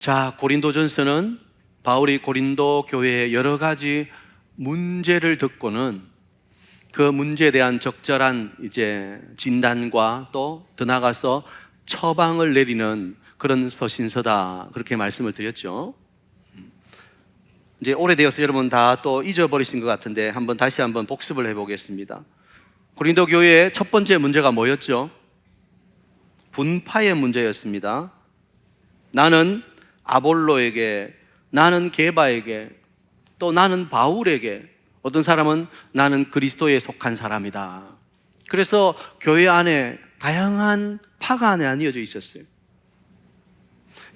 자, 고린도전서는 바울이 고린도 교회의 여러 가지 문제를 듣고는 그 문제에 대한 적절한 진단과 또 더 나아가서 처방을 내리는 그런 서신서다, 그렇게 말씀을 드렸죠. 이제 오래되어서 여러분 다 또 잊어버리신 것 같은데 다시 한번 복습을 해보겠습니다. 고린도 교회의 첫 번째 문제가 뭐였죠? 분파의 문제였습니다. 나는 아볼로에게, 나는 게바에게, 또 나는 바울에게, 어떤 사람은 나는 그리스도에 속한 사람이다. 그래서 교회 안에 다양한 파가 나뉘어져 있었어요.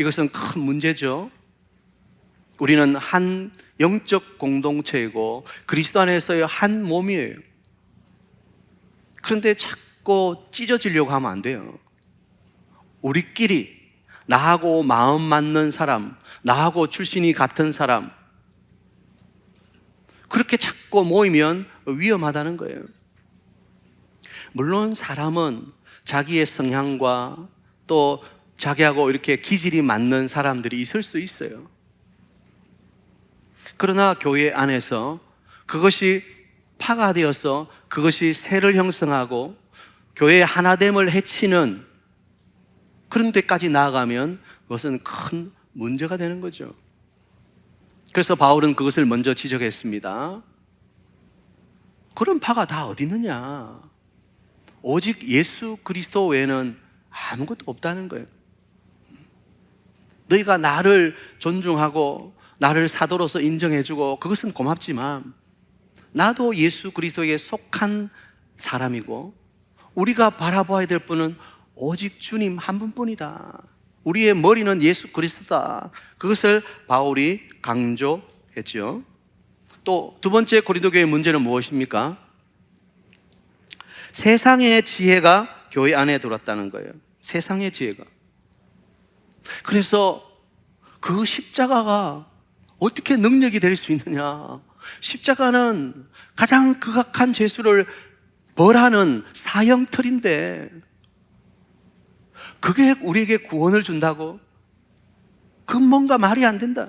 이것은 큰 문제죠. 우리는 한 영적 공동체이고 그리스도 안에서의 한 몸이에요. 그런데 자꾸 찢어지려고 하면 안 돼요. 우리끼리, 나하고 마음 맞는 사람, 나하고 출신이 같은 사람, 그렇게 자꾸 모이면 위험하다는 거예요. 물론 사람은 자기의 성향과 또 자기하고 이렇게 기질이 맞는 사람들이 있을 수 있어요. 그러나 교회 안에서 그것이 파가 되어서 그것이 세를 형성하고 교회의 하나됨을 해치는 그런 데까지 나아가면 그것은 큰 문제가 되는 거죠. 그래서 바울은 그것을 먼저 지적했습니다. 그런 파가 다 어디 있느냐? 오직 예수 그리스도 외에는 아무것도 없다는 거예요. 너희가 나를 존중하고 나를 사도로서 인정해주고 그것은 고맙지만 나도 예수 그리스도에 속한 사람이고 우리가 바라봐야 될 분은 오직 주님 한 분뿐이다. 우리의 머리는 예수 그리스도다. 그것을 바울이 강조했죠. 또 두 번째 고린도 교회의 문제는 무엇입니까? 세상의 지혜가 교회 안에 들어왔다는 거예요. 세상의 지혜가. 그래서 그 십자가가 어떻게 능력이 될 수 있느냐? 십자가는 가장 극악한 죄수를 벌하는 사형틀인데 그게 우리에게 구원을 준다고? 그건 뭔가 말이 안 된다.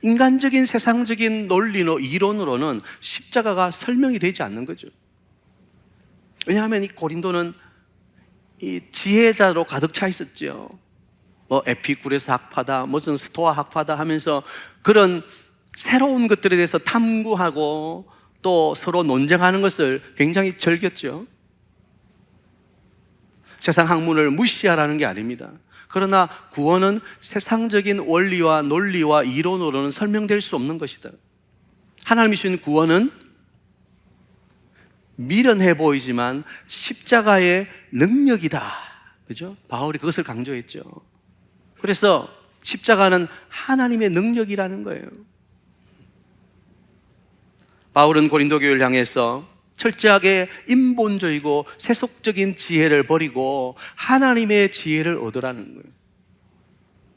인간적인 세상적인 논리로 이론으로는 십자가가 설명이 되지 않는 거죠. 왜냐하면 이 고린도는 이 지혜자로 가득 차 있었죠. 에피쿠레스 학파다, 무슨 스토아 학파다 하면서 그런 새로운 것들에 대해서 탐구하고 또 서로 논쟁하는 것을 굉장히 즐겼죠. 세상 학문을 무시하라는 게 아닙니다. 그러나 구원은 세상적인 원리와 논리와 이론으로는 설명될 수 없는 것이다. 하나님이 주신 구원은 미련해 보이지만 십자가의 능력이다. 그죠? 바울이 그것을 강조했죠. 그래서 십자가는 하나님의 능력이라는 거예요. 바울은 고린도 교회를 향해서 철저하게 인본주의고 세속적인 지혜를 버리고 하나님의 지혜를 얻으라는 거예요.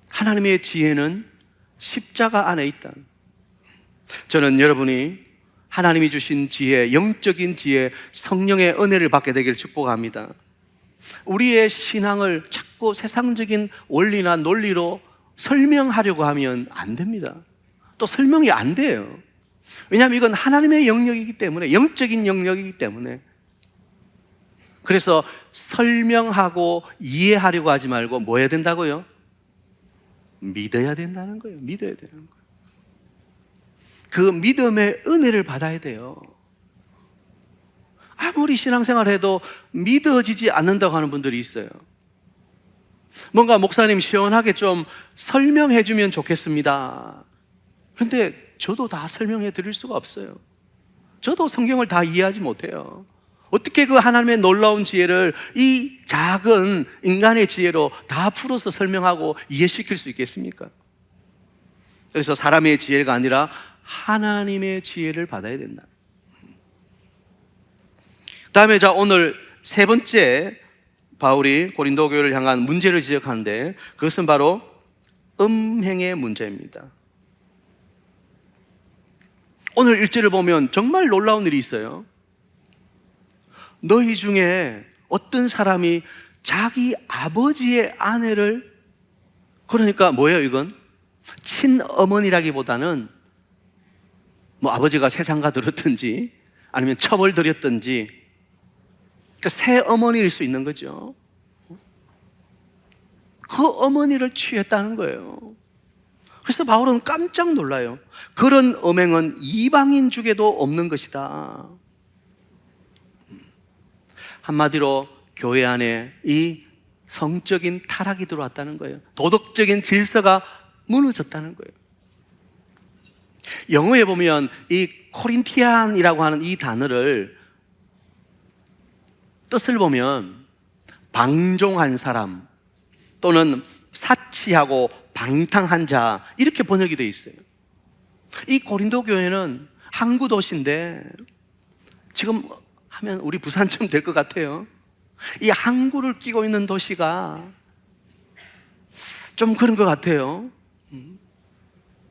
하나님의 지혜는 십자가 안에 있다. 저는 여러분이 하나님이 주신 지혜, 영적인 지혜, 성령의 은혜를 받게 되기를 축복합니다. 우리의 신앙을 자꾸 세상적인 원리나 논리로 설명하려고 하면 안 됩니다. 또 설명이 안 돼요. 왜냐하면 이건 하나님의 영역이기 때문에, 영적인 영역이기 때문에. 그래서 설명하고 이해하려고 하지 말고 뭐 해야 된다고요? 믿어야 된다는 거예요. 믿어야 되는 거예요. 그 믿음의 은혜를 받아야 돼요. 아무리 신앙생활 해도 믿어지지 않는다고 하는 분들이 있어요. 뭔가 목사님 시원하게 좀 설명해 주면 좋겠습니다. 그런데 저도 다 설명해 드릴 수가 없어요. 저도 성경을 다 이해하지 못해요. 어떻게 그 하나님의 놀라운 지혜를 이 작은 인간의 지혜로 다 풀어서 설명하고 이해시킬 수 있겠습니까? 그래서 사람의 지혜가 아니라 하나님의 지혜를 받아야 된다. 다음에 오늘 세 번째 바울이 고린도 교회를 향한 문제를 지적하는데 그것은 바로 음행의 문제입니다. 오늘 일절을 보면 정말 놀라운 일이 있어요. 너희 중에 어떤 사람이 자기 아버지의 아내를 그러니까 뭐예요, 이건? 친어머니라기보다는 뭐 아버지가 세상가 들었든지 아니면 첩을 들였든지, 그러니까 새 어머니일 수 있는 거죠. 그 어머니를 취했다는 거예요. 그래서 바울은 깜짝 놀라요. 그런 음행은 이방인 중에도 없는 것이다. 한마디로 교회 안에 이 성적인 타락이 들어왔다는 거예요. 도덕적인 질서가 무너졌다는 거예요. 영어에 보면 이 코린티안이라고 하는 이 단어를 뜻을 보면 방종한 사람 또는 사치하고 방탕한 자, 이렇게 번역이 되어 있어요. 이 고린도 교회는 항구 도시인데, 지금 하면 우리 부산쯤 될 것 같아요. 이 항구를 끼고 있는 도시가 좀 그런 것 같아요.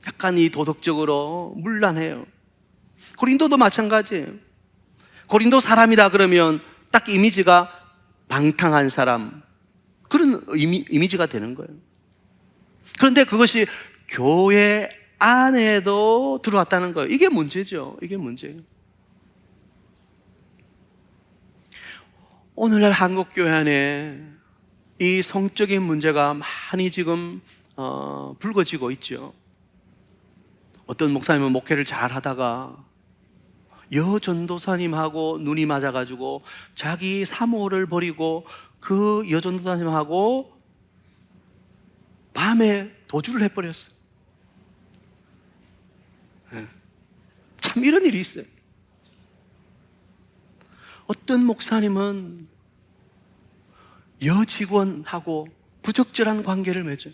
약간 이 도덕적으로 문란해요. 고린도도 마찬가지예요. 고린도 사람이다 그러면 딱 이미지가 방탕한 사람, 그런 이미지가 되는 거예요. 그런데 그것이 교회 안에도 들어왔다는 거예요. 이게 문제죠. 이게 문제예요. 오늘날 한국 교회 안에 이 성적인 문제가 많이 지금 불거지고 있죠. 어떤 목사님은 목회를 잘 하다가 여전도사님하고 눈이 맞아가지고 자기 사모를 버리고 그 여전도사님하고 밤에 도주를 해버렸어요. 참 이런 일이 있어요. 어떤 목사님은 여직원하고 부적절한 관계를 맺어요.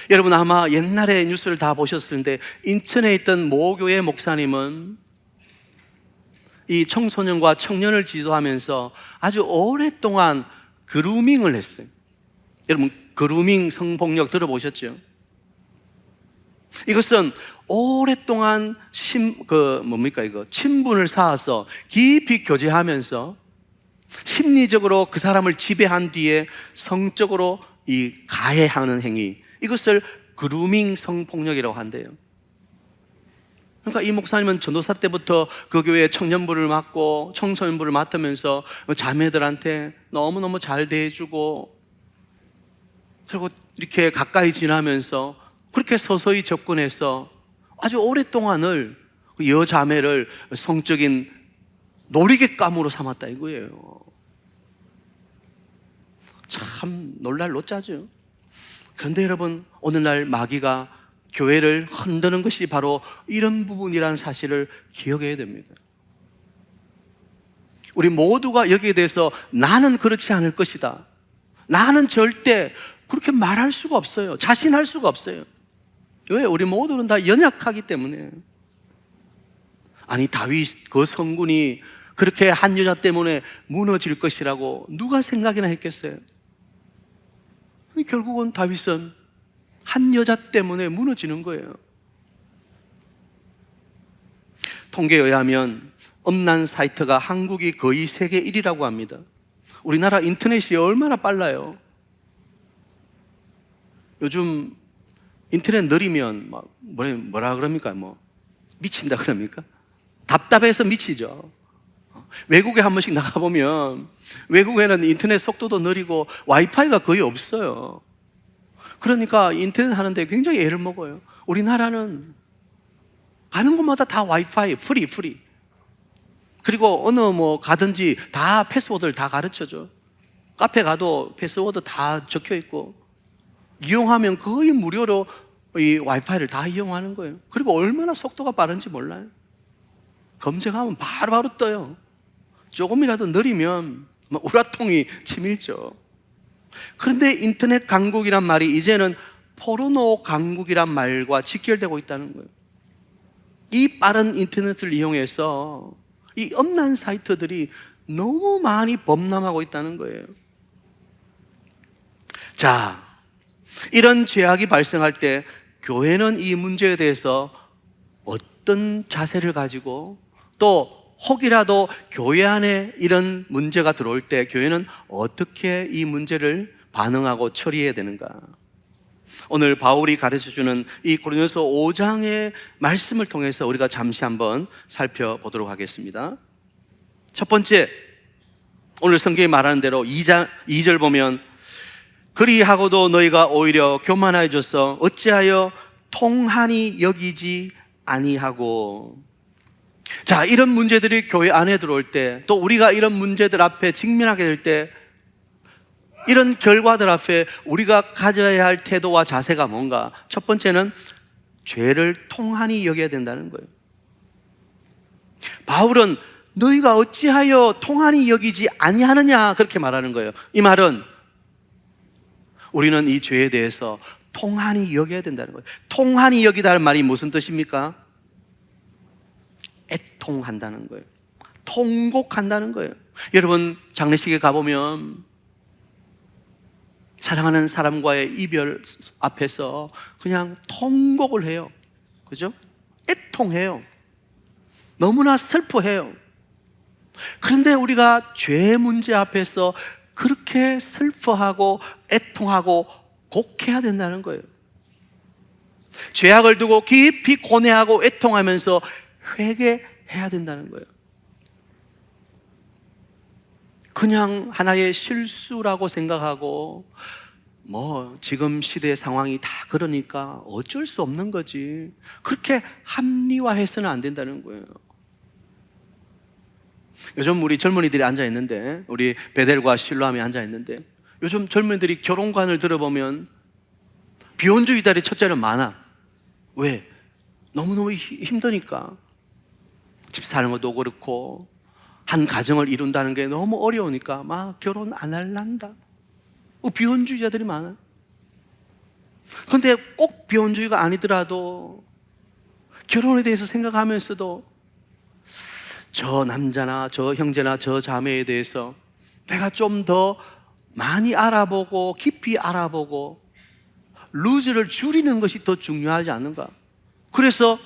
여러분 아마 옛날에 뉴스를 다 보셨을 텐데, 인천에 있던 모교의 목사님은 이 청소년과 청년을 지도하면서 아주 오랫동안 그루밍을 했어요. 여러분 그루밍 성폭력 들어보셨죠? 이것은 오랫동안 친분을 쌓아서 깊이 교제하면서 심리적으로 그 사람을 지배한 뒤에 성적으로 이 가해하는 행위, 이것을 그루밍 성폭력이라고 한대요. 그러니까 이 목사님은 전도사 때부터 그 교회에 청년부를 맡고 청소년부를 맡으면서 자매들한테 너무너무 잘 대해주고, 그리고 이렇게 가까이 지나면서 그렇게 서서히 접근해서 아주 오랫동안을 여자매를 성적인 놀이객감으로 삼았다 이거예요. 참 놀랄 노짜죠. 그런데 여러분, 오늘날 마귀가 교회를 흔드는 것이 바로 이런 부분이라는 사실을 기억해야 됩니다. 우리 모두가 여기에 대해서 나는 그렇지 않을 것이다, 나는 절대 그렇게 말할 수가 없어요. 자신할 수가 없어요. 왜? 우리 모두는 다 연약하기 때문에. 아니 다윗 그 성군이 그렇게 한 여자 때문에 무너질 것이라고 누가 생각이나 했겠어요? 결국은 다윗은 한 여자 때문에 무너지는 거예요. 통계에 의하면 음란 사이트가 한국이 거의 세계 1위라고 합니다. 우리나라 인터넷이 얼마나 빨라요. 요즘 인터넷 느리면 뭐라 그럽니까? 미친다 그럽니까? 답답해서 미치죠. 외국에 한 번씩 나가보면 외국에는 인터넷 속도도 느리고 와이파이가 거의 없어요. 그러니까 인터넷 하는데 굉장히 애를 먹어요. 우리나라는 가는 곳마다 다 와이파이, 프리. 그리고 어느 가든지 다 패스워드를 다 가르쳐줘. 카페 가도 패스워드 다 적혀 있고, 이용하면 거의 무료로 이 와이파이를 다 이용하는 거예요. 그리고 얼마나 속도가 빠른지 몰라요. 검색하면 바로바로 떠요. 조금이라도 느리면 우라통이 치밀죠. 그런데 인터넷 강국이란 말이 이제는 포르노 강국이란 말과 직결되고 있다는 거예요. 이 빠른 인터넷을 이용해서 이 음란 사이트들이 너무 많이 범람하고 있다는 거예요. 자, 이런 죄악이 발생할 때 교회는 이 문제에 대해서 어떤 자세를 가지고, 또 혹이라도 교회 안에 이런 문제가 들어올 때 교회는 어떻게 이 문제를 반응하고 처리해야 되는가? 오늘 바울이 가르쳐주는 이 고린도서 5장의 말씀을 통해서 우리가 잠시 한번 살펴보도록 하겠습니다. 첫 번째, 오늘 성경이 말하는 대로 2절 보면 그리하고도 너희가 오히려 교만해져서 어찌하여 통한이 여기지 아니하고. 자, 이런 문제들이 교회 안에 들어올 때, 또 우리가 이런 문제들 앞에 직면하게 될 때, 이런 결과들 앞에 우리가 가져야 할 태도와 자세가 뭔가? 첫 번째는 죄를 통한이 여겨야 된다는 거예요. 바울은 너희가 어찌하여 통한이 여기지 아니하느냐 그렇게 말하는 거예요. 이 말은 우리는 이 죄에 대해서 통한이 여겨야 된다는 거예요. 통한이 여기다는 말이 무슨 뜻입니까? 애통한다는 거예요. 통곡한다는 거예요. 여러분, 장례식에 가보면 사랑하는 사람과의 이별 앞에서 그냥 통곡을 해요. 그죠? 애통해요. 너무나 슬퍼해요. 그런데 우리가 죄 문제 앞에서 그렇게 슬퍼하고 애통하고 곡해야 된다는 거예요. 죄악을 두고 깊이 고뇌하고 애통하면서 회개해야 된다는 거예요. 그냥 하나의 실수라고 생각하고 지금 시대의 상황이 다 그러니까 어쩔 수 없는 거지, 그렇게 합리화해서는 안 된다는 거예요. 요즘 우리 젊은이들이 앉아있는데, 우리 베델과 실로암이 앉아있는데, 요즘 젊은이들이 결혼관을 들어보면 비혼주의자들이 첫째는 많아. 왜? 너무너무 힘드니까. 집 사는 것도 그렇고 한 가정을 이룬다는 게 너무 어려우니까 막 결혼 안 할란다. 비혼주의자들이 많아요. 그런데 꼭 비혼주의가 아니더라도 결혼에 대해서 생각하면서도 저 남자나 저 형제나 저 자매에 대해서 내가 좀 더 많이 알아보고 깊이 알아보고 루즈를 줄이는 것이 더 중요하지 않는가? 그래서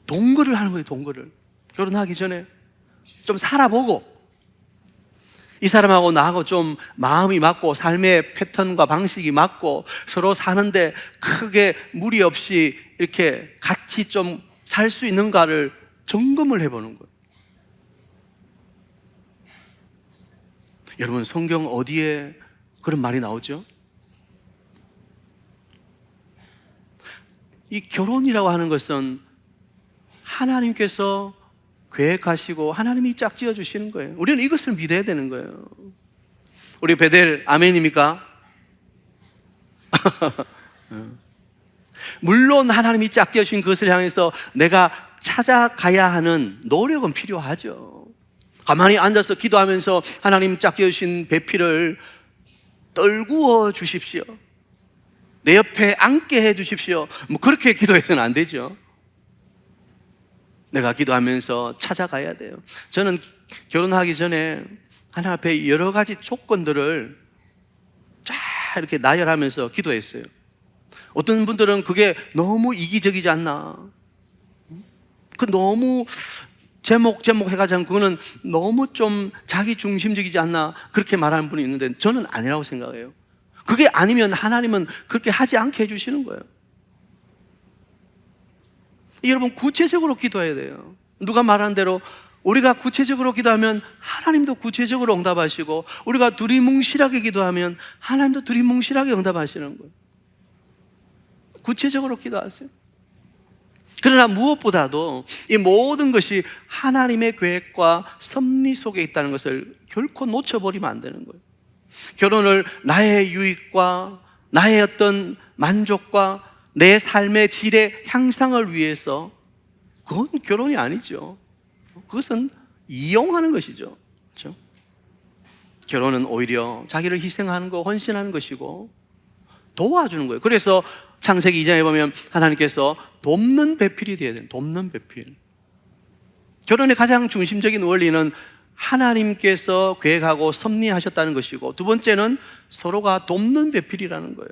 동거를 하는 거예요. 동거를 결혼하기 전에 좀 살아보고, 이 사람하고 나하고 좀 마음이 맞고 삶의 패턴과 방식이 맞고 서로 사는데 크게 무리 없이 이렇게 같이 좀 살 수 있는가를 점검을 해보는 거예요. 여러분, 성경 어디에 그런 말이 나오죠? 이 결혼이라고 하는 것은 하나님께서 계획하시고 하나님이 짝지어 주시는 거예요. 우리는 이것을 믿어야 되는 거예요. 우리 베델 아멘입니까? 물론 하나님이 짝지어 주신 그것을 향해서 내가 찾아가야 하는 노력은 필요하죠. 가만히 앉아서 기도하면서 하나님 짝지어 주신 배필을 떨구어 주십시오, 내 옆에 앉게 해 주십시오, 그렇게 기도해서는 안 되죠. 내가 기도하면서 찾아가야 돼요. 저는 결혼하기 전에 하나님 앞에 여러 가지 조건들을 쫙 이렇게 나열하면서 기도했어요. 어떤 분들은 그게 너무 이기적이지 않나, 그 너무 제목 해가지고 그거는 너무 좀 자기 중심적이지 않나, 그렇게 말하는 분이 있는데 저는 아니라고 생각해요. 그게 아니면 하나님은 그렇게 하지 않게 해주시는 거예요. 여러분, 구체적으로 기도해야 돼요. 누가 말한 대로 우리가 구체적으로 기도하면 하나님도 구체적으로 응답하시고, 우리가 두리뭉실하게 기도하면 하나님도 두리뭉실하게 응답하시는 거예요. 구체적으로 기도하세요. 그러나 무엇보다도 이 모든 것이 하나님의 계획과 섭리 속에 있다는 것을 결코 놓쳐버리면 안 되는 거예요. 결혼을 나의 유익과 나의 어떤 만족과 내 삶의 질의 향상을 위해서, 그건 결혼이 아니죠. 그것은 이용하는 것이죠. 그렇죠? 결혼은 오히려 자기를 희생하는 거, 헌신하는 것이고 도와주는 거예요. 그래서 창세기 2장에 보면 하나님께서 돕는 배필이 되어야 돼요. 돕는 배필. 결혼의 가장 중심적인 원리는 하나님께서 계획하고 섭리하셨다는 것이고, 두 번째는 서로가 돕는 배필이라는 거예요.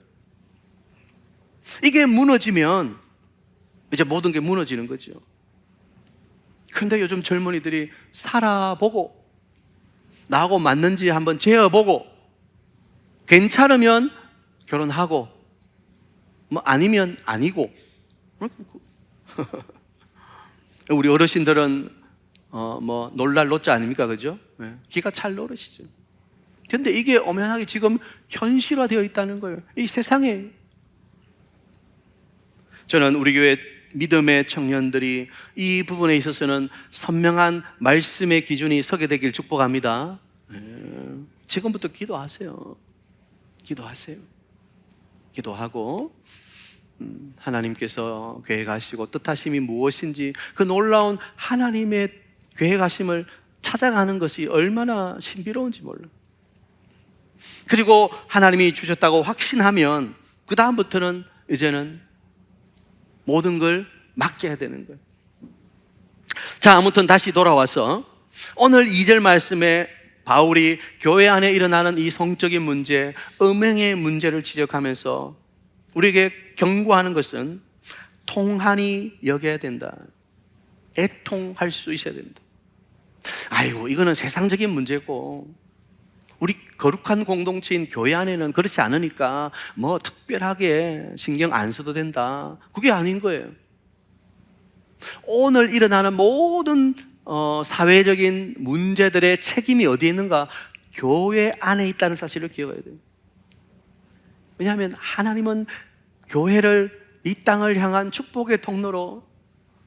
이게 무너지면 이제 모든 게 무너지는 거죠. 그런데 요즘 젊은이들이 살아보고 나하고 맞는지 한번 재어보고 괜찮으면 결혼하고, 뭐 아니면 아니고. 우리 어르신들은 뭐 놀랄 노자 아닙니까, 그죠? 기가 찰 노릇이죠. 근데 이게 엄연하게 지금 현실화되어 있다는 거예요. 이 세상에. 저는 우리 교회 믿음의 청년들이 이 부분에 있어서는 선명한 말씀의 기준이 서게 되길 축복합니다. 지금부터 기도하세요. 기도하세요. 기도하고 하나님께서 계획하시고 뜻하심이 무엇인지 그 놀라운 하나님의 계획하심을 찾아가는 것이 얼마나 신비로운지 몰라요. 그리고 하나님이 주셨다고 확신하면 그 다음부터는 이제는 모든 걸 맡겨야 되는 거예요. 자, 아무튼 다시 돌아와서 오늘 2절 말씀에 바울이 교회 안에 일어나는 이 성적인 문제, 음행의 문제를 지적하면서 우리에게 경고하는 것은 통한이 여겨야 된다. 애통할 수 있어야 된다. 아이고, 이거는 세상적인 문제고 우리 거룩한 공동체인 교회 안에는 그렇지 않으니까 뭐 특별하게 신경 안 써도 된다. 그게 아닌 거예요. 오늘 일어나는 모든 사회적인 문제들의 책임이 어디에 있는가? 교회 안에 있다는 사실을 기억해야 돼요. 왜냐하면 하나님은 교회를 이 땅을 향한 축복의 통로로,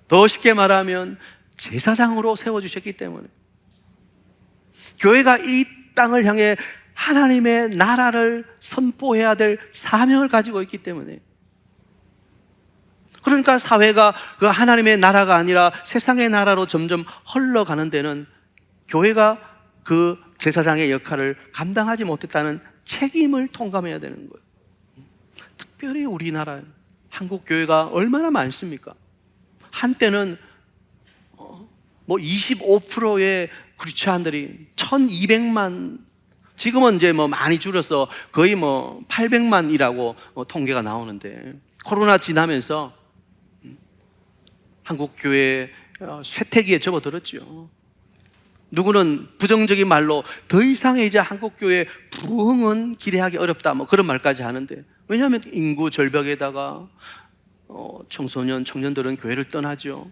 더 쉽게 말하면 제사장으로 세워주셨기 때문에 교회가 이 땅을 향해 하나님의 나라를 선포해야 될 사명을 가지고 있기 때문에, 그러니까 사회가 그 하나님의 나라가 아니라 세상의 나라로 점점 흘러가는 데는 교회가 그 제사장의 역할을 감당하지 못했다는 책임을 통감해야 되는 거예요. 특별히 우리나라 한국 교회가 얼마나 많습니까? 한때는 뭐 25%의 크리스찬들이 1200만, 지금은 이제 뭐 많이 줄어서 거의 뭐 800만이라고 통계가 나오는데, 코로나 지나면서 한국 교회 쇠퇴기에 접어들었죠. 누구는 부정적인 말로 더 이상의 이제 한국 교회 부흥은 기대하기 어렵다, 뭐 그런 말까지 하는데, 왜냐하면 인구 절벽에다가 청소년, 청년들은 교회를 떠나죠.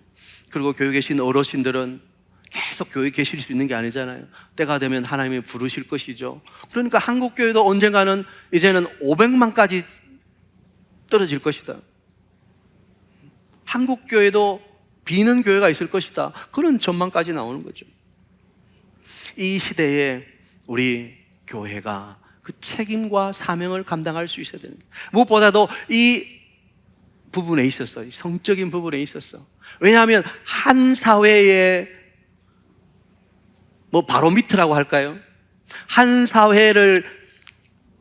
그리고 교회에 계신 어르신들은 계속 교회에 계실 수 있는 게 아니잖아요. 때가 되면 하나님이 부르실 것이죠. 그러니까 한국 교회도 언젠가는 이제는 500만까지 떨어질 것이다. 한국 교회도 비는 교회가 있을 것이다. 그런 전망까지 나오는 거죠. 이 시대에 우리 교회가 그 책임과 사명을 감당할 수 있어야 되는 거예요. 무엇보다도 이 부분에 있어서, 이 성적인 부분에 있어서. 왜냐하면 한 사회의 뭐 바로미터라고 할까요? 한 사회를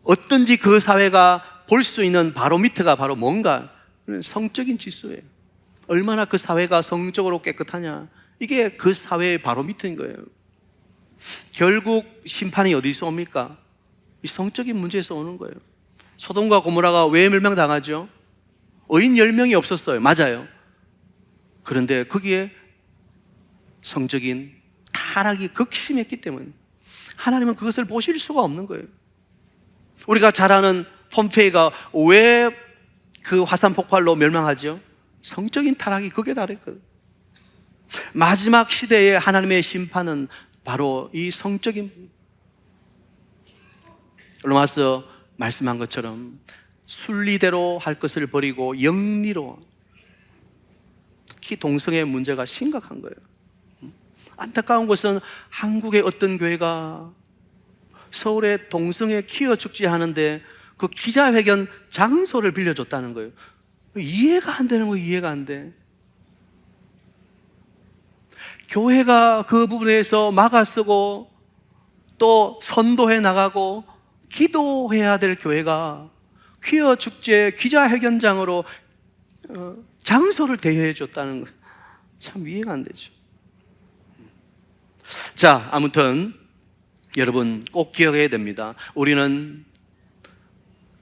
어떤지 그 사회가 볼 수 있는 바로미터가 바로 뭔가? 성적인 지수예요. 얼마나 그 사회가 성적으로 깨끗하냐, 이게 그 사회의 바로미터인 거예요. 결국 심판이 어디서 옵니까? 이 성적인 문제에서 오는 거예요. 소돔과 고모라가 왜 멸망당하죠? 의인 10명이 없었어요. 맞아요. 그런데 거기에 성적인 타락이 극심했기 때문에 하나님은 그것을 보실 수가 없는 거예요. 우리가 잘 아는 폼페이가 왜 그 화산 폭발로 멸망하죠? 성적인 타락이 극에 달했거든요. 마지막 시대에 하나님의 심판은 바로 이 성적인, 로마서 말씀한 것처럼 순리대로 할 것을 버리고 영리로, 특히 동성애 문제가 심각한 거예요. 안타까운 것은 한국의 어떤 교회가 서울에 동성애 퀴어 축제 하는데 그 기자회견 장소를 빌려줬다는 거예요. 이해가 안 되는 거예요. 이해가 안 돼. 교회가 그 부분에서 막아서고 또 선도해 나가고 기도해야 될 교회가 퀴어 축제 기자회견장으로 장소를 대여해 줬다는 거예요. 참 이해가 안 되죠. 자, 아무튼 여러분 꼭 기억해야 됩니다. 우리는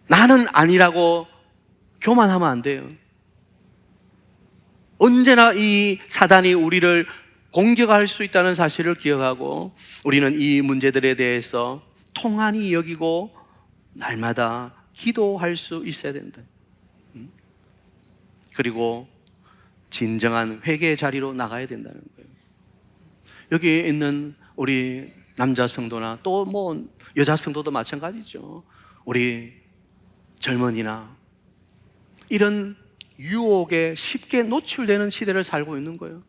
나는 아니라고 교만하면 안 돼요. 언제나 이 사단이 우리를 공격할 수 있다는 사실을 기억하고 우리는 이 문제들에 대해서 통한히 여기고 날마다 기도할 수 있어야 된다. 그리고 진정한 회개의 자리로 나가야 된다는 거예요. 여기 있는 우리 남자 성도나 또 뭐 여자 성도도 마찬가지죠. 우리 젊은이나 이런 유혹에 쉽게 노출되는 시대를 살고 있는 거예요.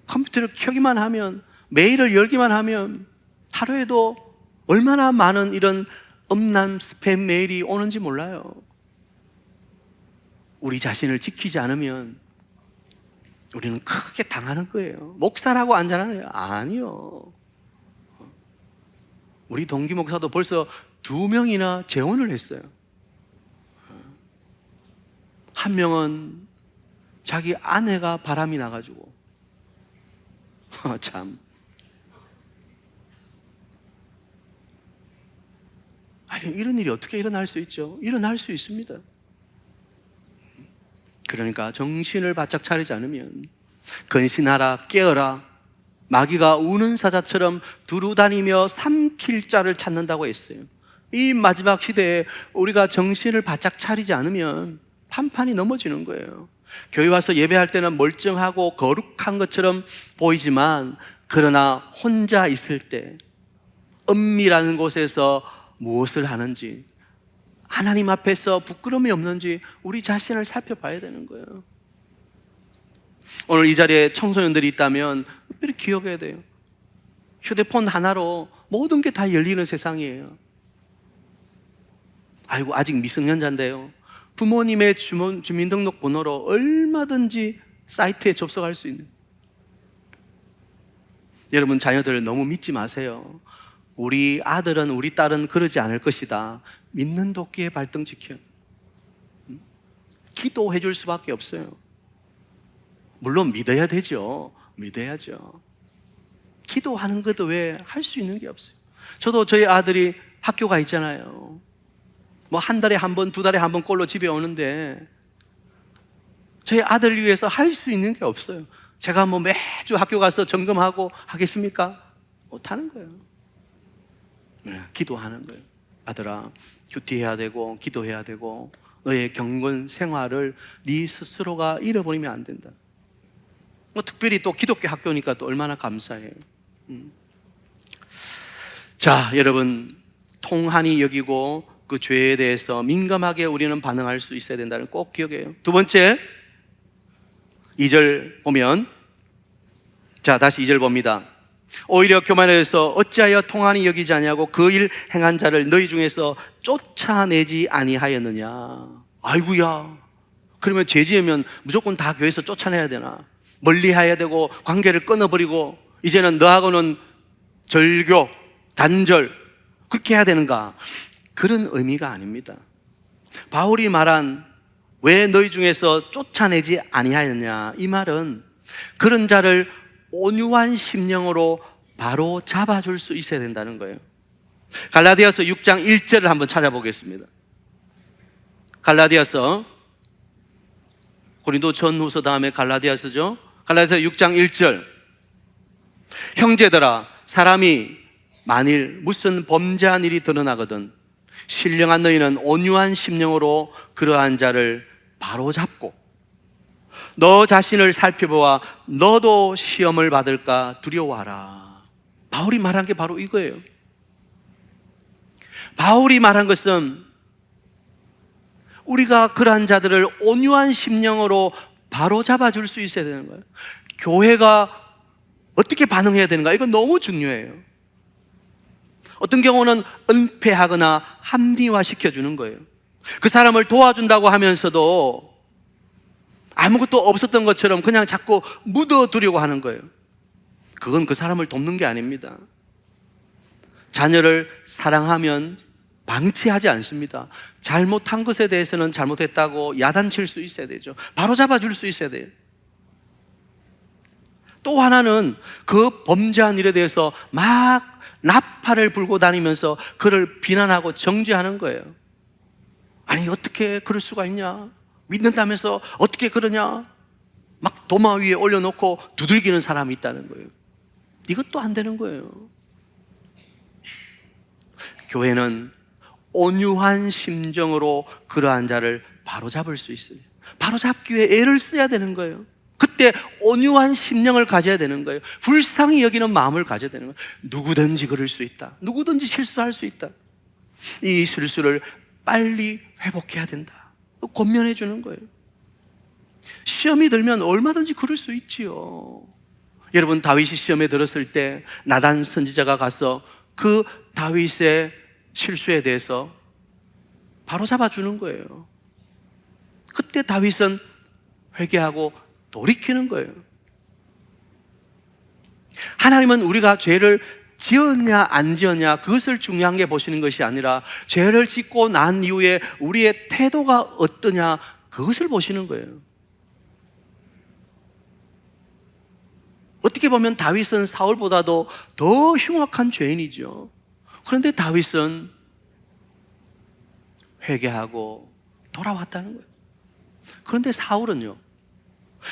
컴퓨터를 켜기만 하면, 메일을 열기만 하면 하루에도 얼마나 많은 이런 음란 스팸 메일이 오는지 몰라요. 우리 자신을 지키지 않으면 우리는 크게 당하는 거예요. 목사라고 안전하네요? 아니요. 우리 동기 목사도 벌써 2명이나 재혼을 했어요. 한 명은 자기 아내가 바람이 나가지고 참. 아니, 이런 일이 어떻게 일어날 수 있죠? 일어날 수 있습니다. 그러니까 정신을 바짝 차리지 않으면 근신하라, 깨어라, 마귀가 우는 사자처럼 두루다니며 삼킬 자를 찾는다고 했어요. 이 마지막 시대에 우리가 정신을 바짝 차리지 않으면 판판이 넘어지는 거예요. 교회 와서 예배할 때는 멀쩡하고 거룩한 것처럼 보이지만, 그러나 혼자 있을 때 은밀한 곳에서 무엇을 하는지, 하나님 앞에서 부끄러움이 없는지 우리 자신을 살펴봐야 되는 거예요. 오늘 이 자리에 청소년들이 있다면 특별히 기억해야 돼요. 휴대폰 하나로 모든 게 다 열리는 세상이에요. 아이고, 아직 미성년자인데요. 부모님의 주민등록번호로 얼마든지 사이트에 접속할 수 있는. 여러분, 자녀들을 너무 믿지 마세요. 우리 아들은, 우리 딸은 그러지 않을 것이다. 믿는 도끼에 발등 지켜. 기도해 줄 수밖에 없어요. 물론 믿어야 되죠. 믿어야죠. 기도하는 것도 왜 할 수 있는 게 없어요. 저도 저희 아들이 학교가 있잖아요. 뭐 한 달에 한 번, 2달에 한 번 꼴로 집에 오는데 저희 아들을 위해서 할 수 있는 게 없어요. 제가 뭐 매주 학교 가서 점검하고 하겠습니까? 못하는 거예요. 기도하는 거예요. 아들아, 큐티해야 되고 기도해야 되고 너의 경건 생활을 네 스스로가 잃어버리면 안 된다. 뭐 특별히 또 기독교 학교니까 또 얼마나 감사해요. 자, 여러분, 통한이 여기고 그 죄에 대해서 민감하게 우리는 반응할 수 있어야 된다는 꼭 기억해요. 두 번째, 2절 보면, 자, 다시 2절 봅니다. 오히려 교만해서 어찌하여 통한이 여기지 아니하고 그 일 행한 자를 너희 중에서 쫓아내지 아니하였느냐. 아이고야, 그러면 죄 지으면 무조건 다 교회에서 쫓아내야 되나? 멀리해야 되고 관계를 끊어버리고 이제는 너하고는 절교, 단절 그렇게 해야 되는가? 그런 의미가 아닙니다. 바울이 말한 왜 너희 중에서 쫓아내지 아니하였냐, 이 말은 그런 자를 온유한 심령으로 바로 잡아줄 수 있어야 된다는 거예요. 갈라디아서 6장 1절을 한번 찾아보겠습니다. 갈라디아서, 고린도 전후서 다음에 갈라디아서죠. 갈라디아서 6장 1절. 형제들아, 사람이 만일 무슨 범죄한 일이 드러나거든 신령한 너희는 온유한 심령으로 그러한 자를 바로 잡고 너 자신을 살펴보아 너도 시험을 받을까 두려워하라. 바울이 말한 게 바로 이거예요. 바울이 말한 것은 우리가 그러한 자들을 온유한 심령으로 바로 잡아줄 수 있어야 되는 거예요. 교회가 어떻게 반응해야 되는가? 이건 너무 중요해요. 어떤 경우는 은폐하거나 합리화시켜주는 거예요. 그 사람을 도와준다고 하면서도 아무것도 없었던 것처럼 그냥 자꾸 묻어두려고 하는 거예요. 그건 그 사람을 돕는 게 아닙니다. 자녀를 사랑하면 방치하지 않습니다. 잘못한 것에 대해서는 잘못했다고 야단칠 수 있어야 되죠. 바로 잡아줄 수 있어야 돼요. 또 하나는 그 범죄한 일에 대해서 막 나팔을 불고 다니면서 그를 비난하고 정죄하는 거예요. 아니, 어떻게 그럴 수가 있냐? 믿는다면서 어떻게 그러냐? 막 도마 위에 올려놓고 두들기는 사람이 있다는 거예요. 이것도 안 되는 거예요. 교회는 온유한 심정으로 그러한 자를 바로잡을 수 있어요. 바로잡기 위해 애를 써야 되는 거예요. 그때 온유한 심령을 가져야 되는 거예요. 불쌍히 여기는 마음을 가져야 되는 거예요. 누구든지 그럴 수 있다. 누구든지 실수할 수 있다. 이 실수를 빨리 회복해야 된다. 권면해 주는 거예요. 시험이 들면 얼마든지 그럴 수 있지요. 여러분, 다윗이 시험에 들었을 때 나단 선지자가 가서 그 다윗의 실수에 대해서 바로 잡아주는 거예요. 그때 다윗은 회개하고 돌이키는 거예요. 하나님은 우리가 죄를 지었냐 안 지었냐 그것을 중요한 게 보시는 것이 아니라 죄를 짓고 난 이후에 우리의 태도가 어떠냐 그것을 보시는 거예요. 어떻게 보면 다윗은 사울보다도 더 흉악한 죄인이죠. 그런데 다윗은 회개하고 돌아왔다는 거예요. 그런데 사울은요,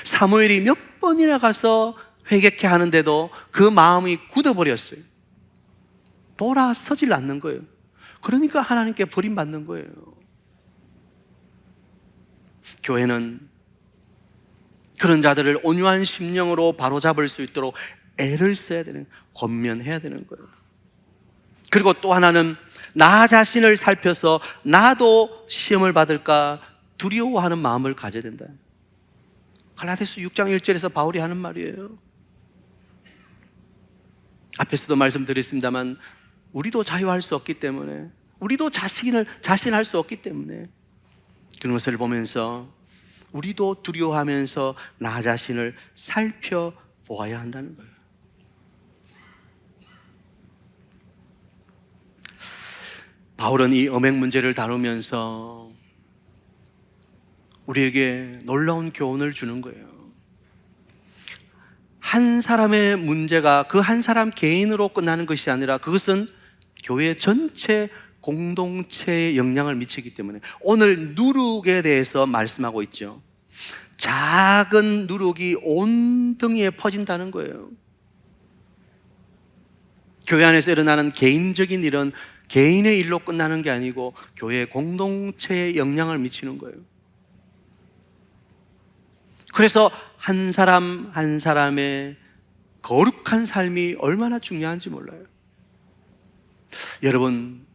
사무엘이 몇 번이나 가서 회개케 하는데도 그 마음이 굳어버렸어요. 돌아서질 않는 거예요. 그러니까 하나님께 버림받는 거예요. 교회는 그런 자들을 온유한 심령으로 바로잡을 수 있도록 애를 써야 되는, 권면해야 되는 거예요. 그리고 또 하나는 나 자신을 살펴서 나도 시험을 받을까 두려워하는 마음을 가져야 된다. 갈라디아서 6장 1절에서 바울이 하는 말이에요. 앞에서도 말씀드렸습니다만 우리도 자유할 수 없기 때문에, 우리도 자신할 수 없기 때문에 그런 것을 보면서 우리도 두려워하면서 나 자신을 살펴보아야 한다는 거예요. 바울은 이 음행 문제를 다루면서 우리에게 놀라운 교훈을 주는 거예요. 한 사람의 문제가 그 한 사람 개인으로 끝나는 것이 아니라 그것은 교회 전체 공동체에 영향을 미치기 때문에 오늘 누룩에 대해서 말씀하고 있죠. 작은 누룩이 온 등에 퍼진다는 거예요. 교회 안에서 일어나는 개인적인 일은 개인의 일로 끝나는 게 아니고 교회 공동체에 영향을 미치는 거예요. 그래서 한 사람 한 사람의 거룩한 삶이 얼마나 중요한지 몰라요. 여러분,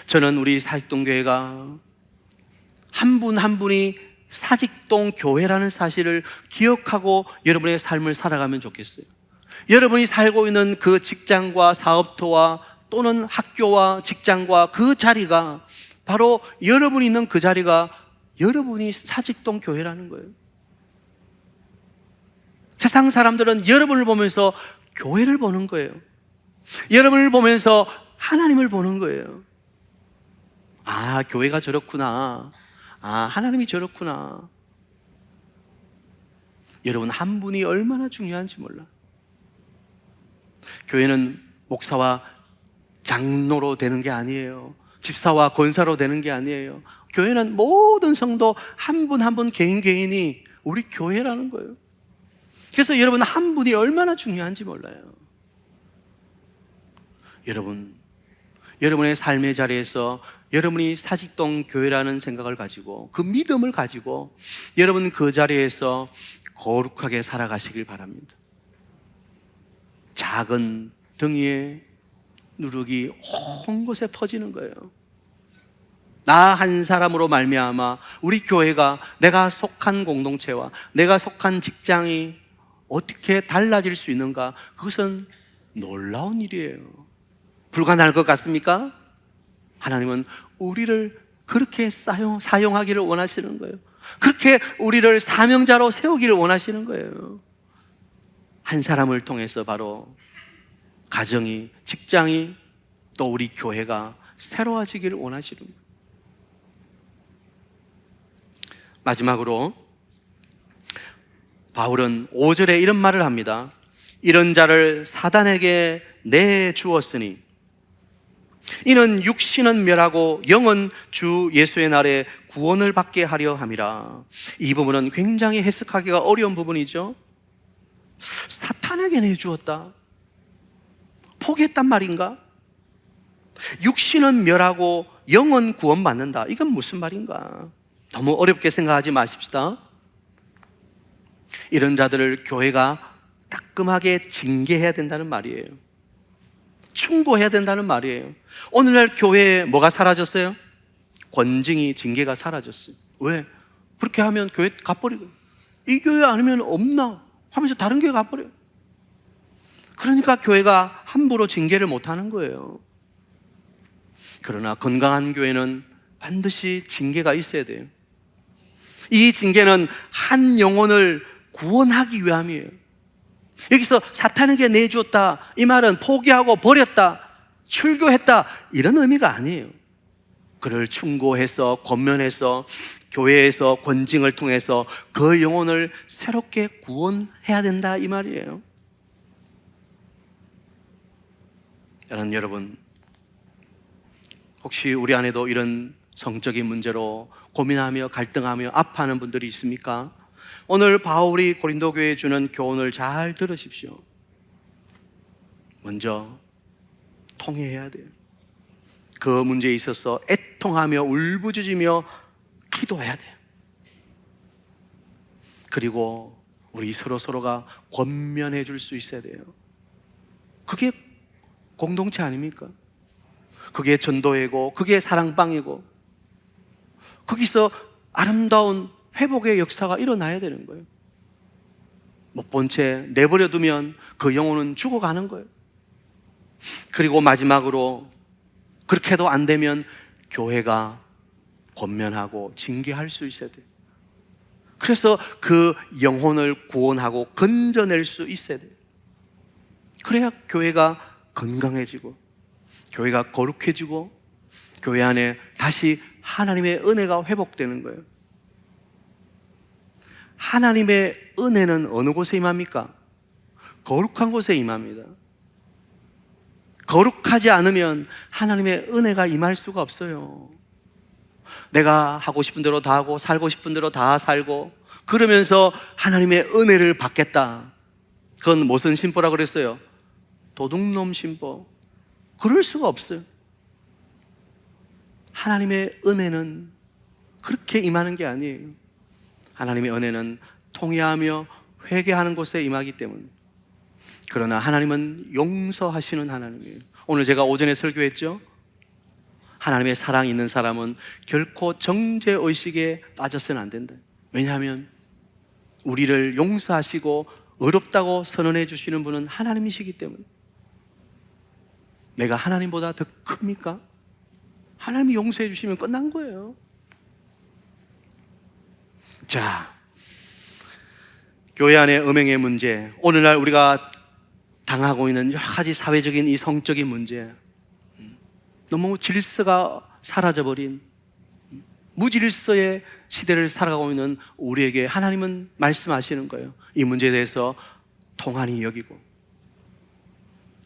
저는 우리 사직동교회가 한 분 한 분이 사직동 교회라는 사실을 기억하고 여러분의 삶을 살아가면 좋겠어요. 여러분이 살고 있는 그 직장과 사업터와 또는 학교와 직장과 그 자리가 바로 여러분이 있는 그 자리가 여러분이 사직동 교회라는 거예요. 세상 사람들은 여러분을 보면서 교회를 보는 거예요. 여러분을 보면서 하나님을 보는 거예요. 아, 교회가 저렇구나. 아, 하나님이 저렇구나. 여러분, 한 분이 얼마나 중요한지 몰라. 교회는 목사와 장로로 되는 게 아니에요. 집사와 권사로 되는 게 아니에요. 교회는 모든 성도 한 분 한 분 개인이 우리 교회라는 거예요. 그래서 여러분 한 분이 얼마나 중요한지 몰라요. 여러분, 여러분의 삶의 자리에서 여러분이 사직동 교회라는 생각을 가지고 그 믿음을 가지고 여러분 그 자리에서 거룩하게 살아가시길 바랍니다. 작은 등이에 누룩이 온 곳에 퍼지는 거예요. 나 한 사람으로 말미암아 우리 교회가, 내가 속한 공동체와 내가 속한 직장이 어떻게 달라질 수 있는가? 그것은 놀라운 일이에요. 불가능할 것 같습니까? 하나님은 우리를 그렇게 사용하기를 원하시는 거예요. 그렇게 우리를 사명자로 세우기를 원하시는 거예요. 한 사람을 통해서 바로 가정이, 직장이, 또 우리 교회가 새로워지기를 원하시는 거예요. 마지막으로 바울은 5절에 이런 말을 합니다. 이런 자를 사단에게 내주었으니 이는 육신은 멸하고 영은 주 예수의 날에 구원을 받게 하려 함이라. 이 부분은 굉장히 해석하기가 어려운 부분이죠. 사탄에게 내주었다, 포기했단 말인가? 육신은 멸하고 영은 구원받는다. 이건 무슨 말인가? 너무 어렵게 생각하지 마십시다. 이런 자들을 교회가 따끔하게 징계해야 된다는 말이에요. 충고해야 된다는 말이에요. 오늘날 교회에 뭐가 사라졌어요? 권징이, 징계가 사라졌어요. 왜? 그렇게 하면 교회 가버리고, 이 교회 아니면 없나 하면서 다른 교회 가버려요. 그러니까 교회가 함부로 징계를 못하는 거예요. 그러나 건강한 교회는 반드시 징계가 있어야 돼요. 이 징계는 한 영혼을 구원하기 위함이에요. 여기서 사탄에게 내주었다, 이 말은 포기하고 버렸다, 출교했다, 이런 의미가 아니에요. 그를 충고해서 권면해서 교회에서 권징을 통해서 그 영혼을 새롭게 구원해야 된다, 이 말이에요. 여러분, 혹시 우리 안에도 이런 성적인 문제로 고민하며 갈등하며 아파하는 분들이 있습니까? 오늘 바울이 고린도 교회에 주는 교훈을 잘 들으십시오. 먼저 통회해야 돼요. 그 문제에 있어서 애통하며 울부짖으며 기도해야 돼요. 그리고 우리 서로가 권면해 줄 수 있어야 돼요. 그게 공동체 아닙니까? 그게 전도회고, 그게 사랑방이고, 거기서 아름다운 회복의 역사가 일어나야 되는 거예요. 못 본 채 내버려두면 그 영혼은 죽어가는 거예요. 그리고 마지막으로 그렇게 해도 안 되면 교회가 권면하고 징계할 수 있어야 돼요. 그래서 그 영혼을 구원하고 건져낼 수 있어야 돼요. 그래야 교회가 건강해지고, 교회가 거룩해지고, 교회 안에 다시 하나님의 은혜가 회복되는 거예요. 하나님의 은혜는 어느 곳에 임합니까? 거룩한 곳에 임합니다. 거룩하지 않으면 하나님의 은혜가 임할 수가 없어요. 내가 하고 싶은 대로 다 하고 살고 싶은 대로 다 살고 그러면서 하나님의 은혜를 받겠다, 그건 무슨 심보라 그랬어요? 도둑놈 심보. 그럴 수가 없어요. 하나님의 은혜는 그렇게 임하는 게 아니에요. 하나님의 은혜는 통회하며 회개하는 곳에 임하기 때문에. 그러나 하나님은 용서하시는 하나님이에요. 오늘 제가 오전에 설교했죠? 하나님의 사랑이 있는 사람은 결코 정죄의식에 빠져서는 안 된다. 왜냐하면 우리를 용서하시고 의롭다고 선언해 주시는 분은 하나님이시기 때문에. 내가 하나님보다 더 큽니까? 하나님이 용서해 주시면 끝난 거예요. 자, 교회 안의 음행의 문제, 오늘날 우리가 당하고 있는 여러 가지 사회적인 이 성적인 문제, 너무 질서가 사라져버린 무질서의 시대를 살아가고 있는 우리에게 하나님은 말씀하시는 거예요. 이 문제에 대해서 통한히 여기고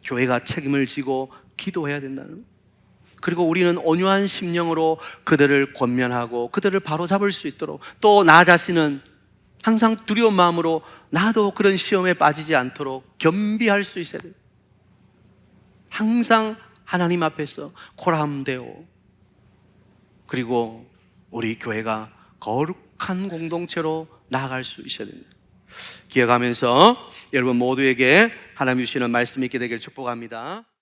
교회가 책임을 지고 기도해야 된다는 거예요. 그리고 우리는 온유한 심령으로 그들을 권면하고 그들을 바로잡을 수 있도록, 또 나 자신은 항상 두려운 마음으로 나도 그런 시험에 빠지지 않도록 겸비할 수 있어야 돼요. 항상 하나님 앞에서 코람데오, 그리고 우리 교회가 거룩한 공동체로 나아갈 수 있어야 됩니다. 기억하면서 여러분 모두에게 하나님 주시는 말씀이 있게 되기를 축복합니다.